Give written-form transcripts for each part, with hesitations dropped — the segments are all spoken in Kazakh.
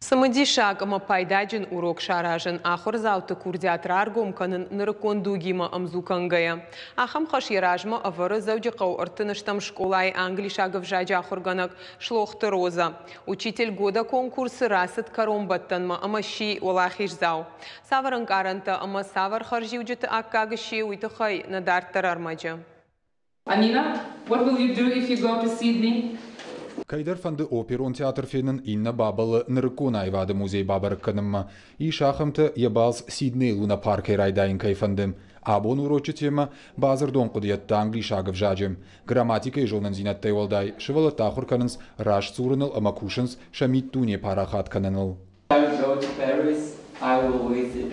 Самадишак ама пайдаджин урок шаражин ахор зауты курдиат раргом канын нырыкондугима амзукангая. Ахам хаширажма авары зауджи қауыртыныштам школай англишагов жаджа ахорганак шлохты роза. Учитель года конкурсы расыт каромбаттанма ама ши олахиш зау. Саваран каранта ама савар харжиуджиты аккага ши уйтахай надартар армаджа. Anina, what will you do if you go to Sydney? Кайдар фанды оперон театр фенен Инна Бабалы нырыкуна айвады музей бабарыкканымма. И шахымты ебалс Сидней Луна Паркер айдайын кайфандым. Абон урочы тема базар дон кудиятта англишагов жаджым. Грамматика и жолнан зинаттай олдай. Шывалы тахур канынс раш цурыныл амакушынс шамит туне парахат каныныл. I will go to Paris. I will visit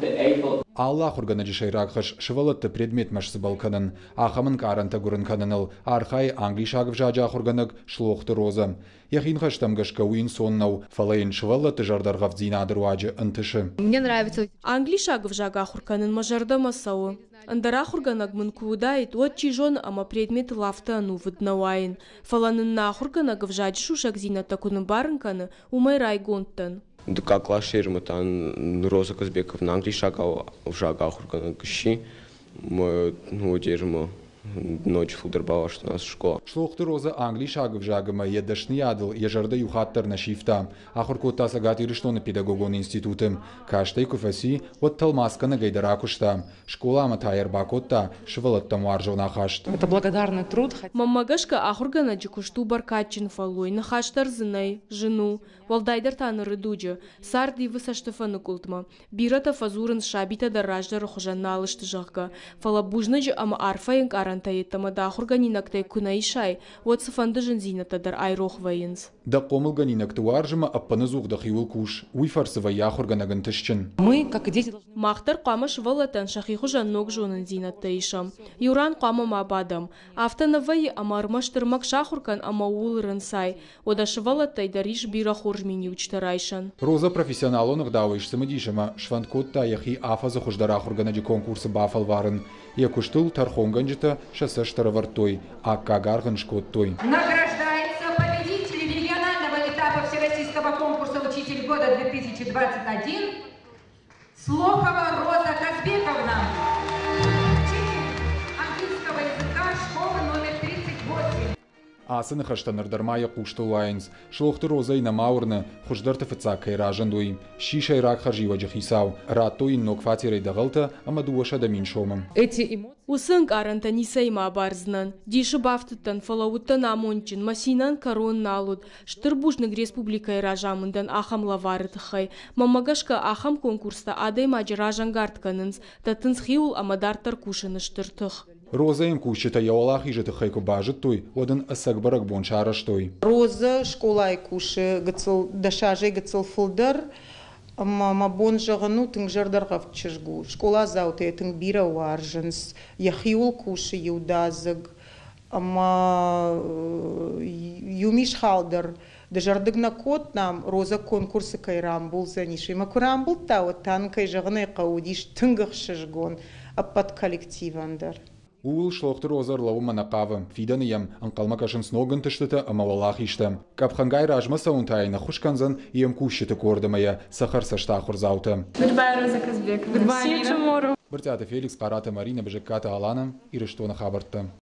the Eiffel. Аллах урганаджи шайракхаш шывалатты предмет машсы балканын. Ахамын каранта гурын каныныл. Архай англишагов жаджах урганыг шлохты розам. Яхин хаштам гашка уин соннау. Фалайын шывалатты жардаргав зинадыруаджы ынтышы. Мне нравится англишагов жагах урканын мажарда масау. Андарах урганаг мынкуудайт, вот чижон ама предмет лафта ану выднауайн. Фаланын нахурганагов жадж шушак зината куны барынканы умай райгонттан. Как лаширма тан Роза Казбековна англишага в жагах урганагши, мы удержим ночь фудербала, что у нас школа. Шлохты Роза англишагов жагыма еддашны ядыл ежарда юхаттар на шифтам. Ахуркотта сагат ирыштоны педагогон институтым. Каштай куфаси от талмасканы гайдаракуштам. Школа аматайер бакотта шывалаттам варжона хашт. Это благодарный труд. Маммагашка ахургана джикушту баркачин фалой, нахаштар зынай, жену. Валдайдар таны рыдуджы, сарди высаштыфаны култма. Бирата фазурын шабита дараждар хожанна алышты жағға. Фалабужныджы ама арфайын карантайеттама да ахурганинактай кунаишай, вот сафанды жынзинатадар айрохвайынс. Да комылганинакты варжыма аппаны зуғда хиул куш. Уйфарсыва яхурганагын тышчын. Мы, как и дети, должны... Махтар қамыш валатан шахи хожаннок жонын зинаттайышам. Юран қама мабадам. Автанавай ама армаштырмак шахуркан ама улырын сай. Одаш валатай дариш бира хоржмини учтарайшан. Роза профессионал онық дауыш самадишама. Шванкотта яхи афазы хождара хурганаджи конкурсы бафал варын. Якуштыл тархонганджита шасаштара вартой, а кагарган шкоттой. Награждается победитель регионального этапа Всероссийского конкурса «Учитель года 2021» Слохова Роза Казбековна. Учитель английского языка школы номер 38. Асыны хаштанырдармая кушты лайнс. Шлохты Роза ина маурны, хуждарты фыцакай ражандуй. Шишай рак харжива джихисау. Раттой ног фатирай дағалты, ама дуаша да миншомым. Эти эмоции... Усынк аранта нисайма барзнан. Диши бафтыттан фалауттан амончин, масинан корон налуд. Штырбужнык республикай ражамындан ахам лаварытыхай. Мамагашка ахам конкурста адай маджи ражангартканынс. Татынс хиул амадартар кушаны штыртых. Роза им кушчита яолах ижеты хайку бажыт той, одын асагбарак боншараш той. Роза школай куши гыцыл дашажай гыцыл фылдар. Ама бонжағыну тың жардарғав чыжгу. Школа зауты тың бира уаржынс. Яхиул куши юдазыг. Ама юмиш халдар. Дажардыг на кот нам Роза конкурсы кайрам был заниши. Макурам был та вот танкай жағынай қаудиш тыңғық шыжгон. Аппат коллективандар. Уул шлохты Роза рлаву манақавы. Фиданы ем, анқалма кашын сногын тыштыты ама валах иштым. Капхангай ражма саунтайна хушканзан ем кушчиты кордымая сахар саштахур зауты. Goodbye, Роза Казбековна. See you tomorrow. Бартята Феликс, Парата Марина, Бежекката Алана, Ирыштона Хабарта.